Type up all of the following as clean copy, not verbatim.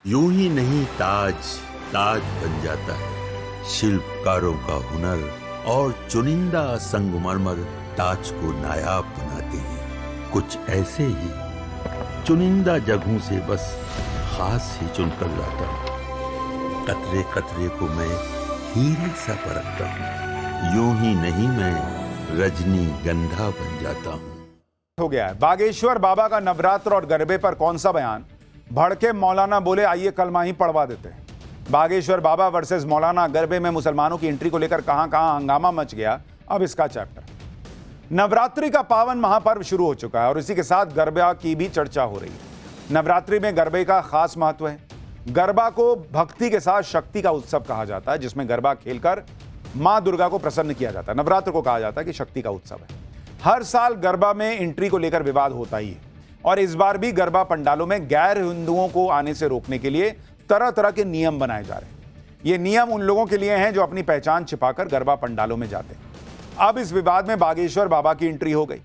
यूं ही नहीं ताज ताज बन जाता है। शिल्पकारों का हुनर और चुनिंदा संगमरमर ताज को नायाब बनाते हैं। कुछ ऐसे ही चुनिंदा जगहों से बस खास ही चुनकर लाता हूँ। कतरे कतरे को मैं हीरे सा परखता हूँ। यूं ही नहीं मैं रजनीगंधा बन जाता हूँ। हो गया है। बागेश्वर बाबा का नवरात्र और गरबे पर कौन सा बयान? भड़के मौलाना बोले आइए कलमा ही पढ़वा देते हैं। बागेश्वर बाबा वर्सेस मौलाना, गरबे में मुसलमानों की एंट्री को लेकर कहां कहां हंगामा मच गया, अब इसका चैप्टर। नवरात्रि का पावन महापर्व शुरू हो चुका है और इसी के साथ गरबा की भी चर्चा हो रही है। नवरात्रि में गरबे का खास महत्व है। गरबा को भक्ति के साथ शक्ति का उत्सव कहा जाता है, जिसमें गरबा खेलकर मां दुर्गा को प्रसन्न किया जाता है। नवरात्र को कहा जाता है कि शक्ति का उत्सव है। हर साल गरबा में एंट्री को लेकर विवाद होता ही है और इस बार भी गरबा पंडालों में गैर हिंदुओं को आने से रोकने के लिए तरह तरह के नियम बनाए जा रहे हैं। ये नियम उन लोगों के लिए हैं जो अपनी पहचान छिपाकर गरबा पंडालों में जाते हैं। अब इस विवाद में बागेश्वर बाबा की एंट्री हो गई।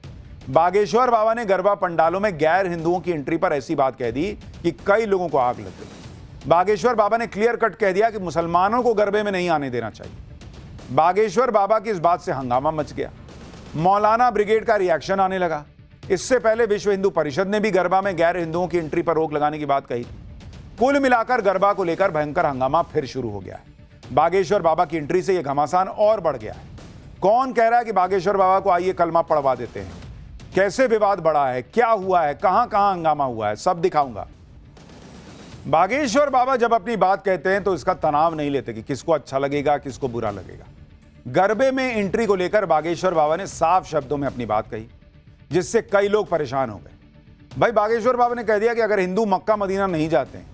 बागेश्वर बाबा ने गरबा पंडालों में गैर हिंदुओं की एंट्री पर ऐसी बात कह दी कि कई लोगों को आग लग गई। बागेश्वर बाबा ने क्लियर कट कह दिया कि मुसलमानों को गरबे में नहीं आने देना चाहिए। बागेश्वर बाबा की इस बात से हंगामा मच गया। मौलाना ब्रिगेड का रिएक्शन आने लगा। इससे पहले विश्व हिंदू परिषद ने भी गरबा में गैर हिंदुओं की एंट्री पर रोक लगाने की बात कही थी। कुल मिलाकर गरबा को लेकर भयंकर हंगामा फिर शुरू हो गया है। बागेश्वर बाबा की एंट्री से यह घमासान और बढ़ गया है। कौन कह रहा है कि बागेश्वर बाबा को आइए कलमा पढ़वा देते हैं? कैसे विवाद बढ़ा है, क्या हुआ है, कहां कहां हंगामा हुआ है, सब दिखाऊंगा। बागेश्वर बाबा जब अपनी बात कहते हैं तो इसका तनाव नहीं लेते कि किसको अच्छा लगेगा, किसको बुरा लगेगा। गरबे में एंट्री को लेकर बागेश्वर बाबा ने साफ शब्दों में अपनी बात कही, जिससे कई लोग परेशान हो गए। भाई, बागेश्वर बाबा ने कह दिया कि अगर हिंदू मक्का मदीना नहीं जाते हैं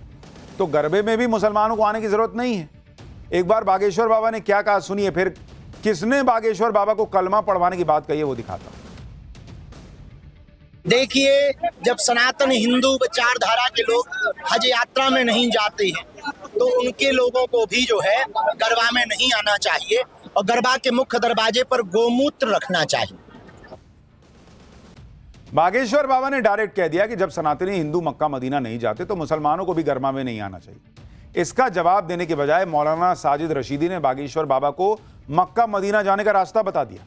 तो गरबे में भी मुसलमानों को आने की जरूरत नहीं है। एक बार बागेश्वर बाबा ने क्या कहा सुनिए, फिर किसने बागेश्वर बाबा को कलमा पढ़वाने की बात कही है वो दिखाता हूं। देखिए, जब सनातन हिंदू विचारधारा के लोग हज यात्रा में नहीं जाते हैं तो उनके लोगों को भी जो है गरबा में नहीं आना चाहिए और गरबा के मुख्य दरवाजे पर गोमूत्र रखना चाहिए। बागेश्वर बाबा ने डायरेक्ट कह दिया कि जब सनातनी हिंदू मक्का मदीना नहीं जाते तो मुसलमानों को भी गरबा में नहीं आना चाहिए। इसका जवाब देने के बजाय मौलाना साजिद रशीदी ने बागेश्वर बाबा को मक्का मदीना जाने का रास्ता बता दिया।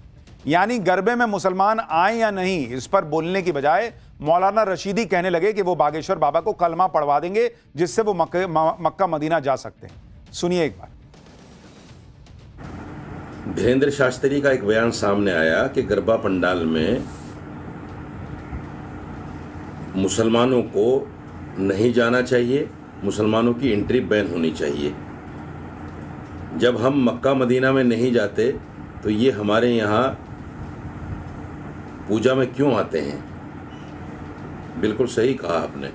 यानी गरबे में मुसलमान आए या नहीं, इस पर बोलने की बजाय मौलाना रशीदी कहने लगे कि वो बागेश्वर बाबा को कलमा पढ़वा देंगे जिससे वो मक्का मदीना जा सकते हैं। सुनिए एक बार। धीरेन्द्र शास्त्री का एक बयान सामने आया कि गरबा पंडाल में मुसलमानों को नहीं जाना चाहिए, मुसलमानों की एंट्री बैन होनी चाहिए। जब हम मक्का मदीना में नहीं जाते तो ये हमारे यहाँ पूजा में क्यों आते हैं? बिल्कुल सही कहा आपने।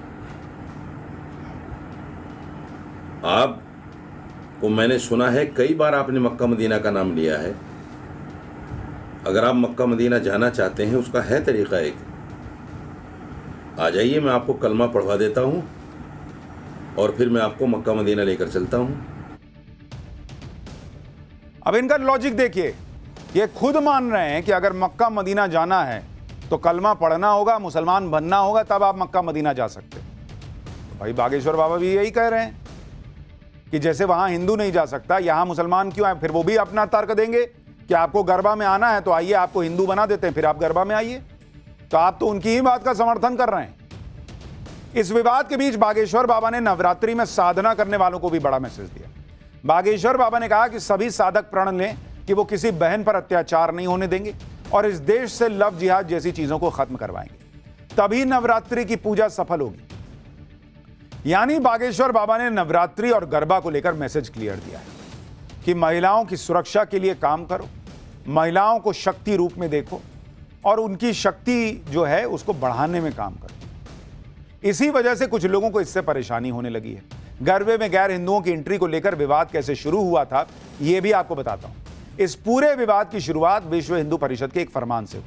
आपको मैंने सुना है कई बार आपने मक्का मदीना का नाम लिया है। अगर आप मक्का मदीना जाना चाहते हैं उसका है तरीका एक, आ जाइए, मैं आपको कलमा पढ़वा देता हूं और फिर मैं आपको मक्का मदीना लेकर चलता हूं। अब इनका लॉजिक देखिए, ये खुद मान रहे हैं कि अगर मक्का मदीना जाना है तो कलमा पढ़ना होगा, मुसलमान बनना होगा, तब आप मक्का मदीना जा सकते हैं। तो भाई बागेश्वर बाबा भी यही कह रहे हैं कि जैसे वहां हिंदू नहीं जा सकता, यहां मुसलमान क्यों आए? फिर वो भी अपना तर्क देंगे कि आपको गरबा में आना है तो आइए, आपको हिंदू बना देते हैं, फिर आप गरबा में आइए। तो आप तो उनकी ही बात का समर्थन कर रहे हैं। इस विवाद के बीच बागेश्वर बाबा ने नवरात्रि में साधना करने वालों को भी बड़ा मैसेज दिया। बागेश्वर बाबा ने कहा कि सभी साधक प्रण लें कि वो किसी बहन पर अत्याचार नहीं होने देंगे और इस देश से लव जिहाद जैसी चीजों को खत्म करवाएंगे, तभी नवरात्रि की पूजा सफल होगी। यानी बागेश्वर बाबा ने नवरात्रि और गरबा को लेकर मैसेज क्लियर दिया है कि महिलाओं की सुरक्षा के लिए काम करो, महिलाओं को शक्ति रूप में देखो और उनकी शक्ति जो है उसको बढ़ाने में काम करो। इसी वजह से कुछ लोगों को इससे परेशानी होने लगी है। गरबे में गैर हिंदुओं की एंट्री को लेकर विवाद कैसे शुरू हुआ था यह भी आपको बताता हूं। इस पूरे विवाद की शुरुआत विश्व हिंदू परिषद के एक फरमान से हुई।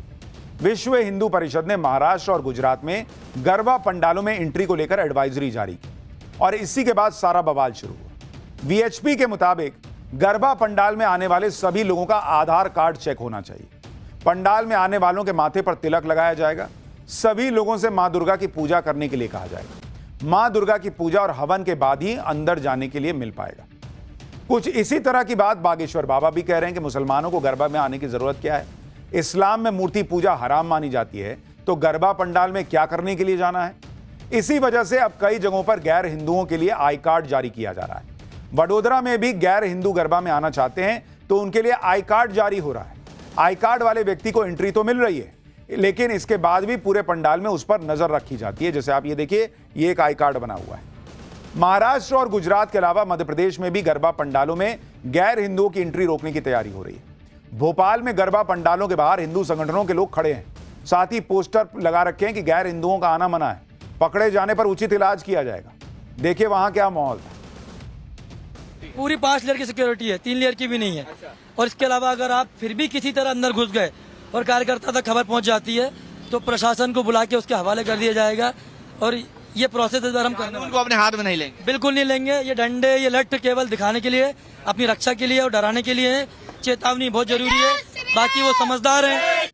विश्व हिंदू परिषद ने महाराष्ट्र और गुजरात में गरबा पंडालों में एंट्री को लेकर एडवाइजरी जारी की और इसी के बाद सारा बवाल शुरू हुआ। वीएचपी के मुताबिक गरबा पंडाल में आने वाले सभी लोगों का आधार कार्ड चेक होना चाहिए। पंडाल में आने वालों के माथे पर तिलक लगाया जाएगा। सभी लोगों से मां दुर्गा की पूजा करने के लिए कहा जाएगा। मां दुर्गा की पूजा और हवन के बाद ही अंदर जाने के लिए मिल पाएगा। कुछ इसी तरह की बात बागेश्वर बाबा भी कह रहे हैं कि मुसलमानों को गरबा में आने की जरूरत क्या है। इस्लाम में मूर्ति पूजा हराम मानी जाती है, तो गरबा पंडाल में क्या करने के लिए जाना है। इसी वजह से अब कई जगहों पर गैर हिंदुओं के लिए आई कार्ड जारी किया जा रहा है। वडोदरा में भी गैर हिंदू गरबा में आना चाहते हैं तो उनके लिए आई कार्ड जारी हो रहा है। आई कार्ड वाले व्यक्ति को एंट्री तो मिल रही है, लेकिन इसके बाद भी पूरे पंडाल में उस पर नजर रखी जाती है। जैसे आप ये देखिए, ये एक आई कार्ड बना हुआ है। महाराष्ट्र और गुजरात के अलावा मध्य प्रदेश में भी गरबा पंडालों में गैर हिंदुओं की एंट्री रोकने की तैयारी हो रही है। भोपाल में गरबा पंडालों के बाहर हिंदू संगठनों के लोग खड़े हैं, साथ ही पोस्टर लगा रखे हैं कि गैर हिंदुओं का आना मना है, पकड़े जाने पर उचित इलाज किया जाएगा। देखिए वहां क्या माहौल था। पूरी 5 लेयर की सिक्योरिटी है, 3 लेयर की भी नहीं है। और इसके अलावा अगर आप फिर भी किसी तरह अंदर घुस गए और कार्यकर्ता तक खबर पहुंच जाती है तो प्रशासन को बुला के उसके हवाले कर दिया जाएगा। और ये प्रोसेस इस बार हम करने उनको अपने हाथ में नहीं लेंगे, बिल्कुल नहीं लेंगे। ये डंडे, ये लठ केवल दिखाने के लिए, अपनी रक्षा के लिए और डराने के लिए है। चेतावनी बहुत जरूरी है, बाकी वो समझदार हैं।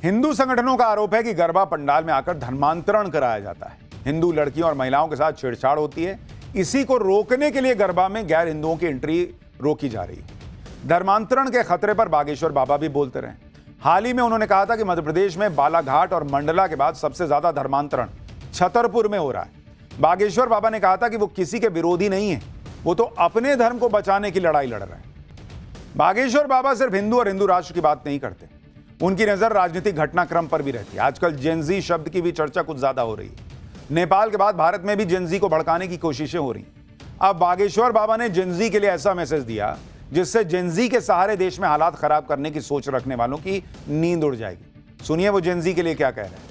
हिंदू संगठनों का आरोप है कि गरबा पंडाल में आकर धर्मांतरण कराया जाता है, हिंदू लड़कियों और महिलाओं के साथ छेड़छाड़ होती है। इसी को रोकने के लिए गरबा में गैर हिंदुओं की एंट्री रोकी जा रही है। धर्मांतरण के खतरे पर बागेश्वर बाबा भी बोलते रहे। हाल ही में उन्होंने कहा था कि मध्य प्रदेश में बालाघाट और मंडला के बाद सबसे ज्यादा धर्मांतरण छतरपुर में हो रहा है। बागेश्वर बाबा ने कहा था कि वो किसी के विरोधी नहीं है, वो तो अपने धर्म को बचाने की लड़ाई लड़ रहे हैं। बागेश्वर बाबा सिर्फ हिंदू और हिंदू राष्ट्र की बात नहीं करते, उनकी नजर राजनीतिक घटनाक्रम पर भी रहती है। आजकल जेनजी शब्द की भी चर्चा कुछ ज्यादा हो रही है। नेपाल के बाद भारत में भी जेनजी को भड़काने की कोशिशें हो रही। अब बागेश्वर बाबा ने जेनजी के लिए ऐसा मैसेज दिया जिससे जेनजी के सहारे देश में हालात खराब करने की सोच रखने वालों की नींद उड़ जाएगी। सुनिए वो जेनजी के लिए क्या कह रहे हैं।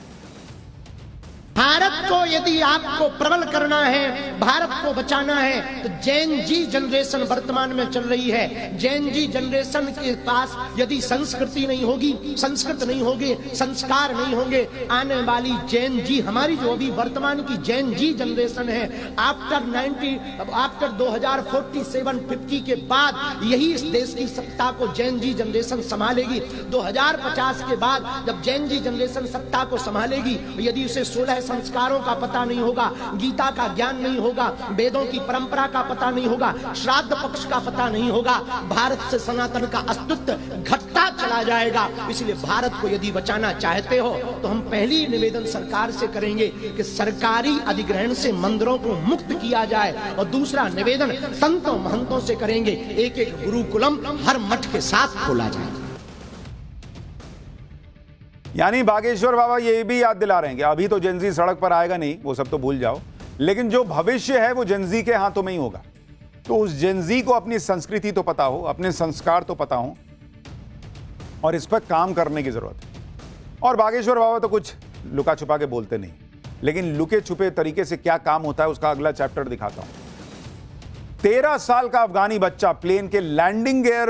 भारत को यदि आपको प्रबल करना है, भारत को बचाना है, तो जैन जी जनरेशन वर्तमान में चल रही है। जैन जी जनरेशन के पास यदि संस्कृति नहीं होगी, संस्कृत नहीं होगी, संस्कार नहीं होंगे, आने वाली जैन जी, हमारी जो अभी वर्तमान की जैन जी जनरेशन है, आफ्टर 2047-50 के बाद यही इस देश की सत्ता को जैन जी जनरेशन संभालेगी। 2050 के बाद जब जैन जी जनरेशन सत्ता को संभालेगी, यदि उसे 16 संस्कारों का पता नहीं होगा, गीता का ज्ञान नहीं होगा, वेदों की परंपरा का पता नहीं होगा, श्राद्ध पक्ष का पता नहीं होगा, भारत से सनातन का अस्तित्व घटता चला जाएगा। इसलिए भारत को यदि बचाना चाहते हो तो हम पहली निवेदन सरकार से करेंगे कि सरकारी अधिग्रहण से मंदिरों को मुक्त किया जाए, और दूसरा निवेदन संतों महंतों से करेंगे, एक गुरुकुलम हर मठ के साथ खोला जाए। यानी बागेश्वर बाबा ये भी याद दिला रहे हैं कि अभी तो जेनजी सड़क पर आएगा नहीं, वो सब तो भूल जाओ, लेकिन जो भविष्य है वो जेनजी के हाथों में ही होगा। तो उस जेनजी को अपनी संस्कृति तो पता हो, अपने संस्कार तो पता हो, और इस पर काम करने की जरूरत है। और बागेश्वर बाबा तो कुछ लुका छुपा के बोलते नहीं, लेकिन लुके छुपे तरीके से क्या काम होता है उसका अगला चैप्टर दिखाता हूं। 13 साल का अफगानी बच्चा प्लेन के लैंडिंग गियर में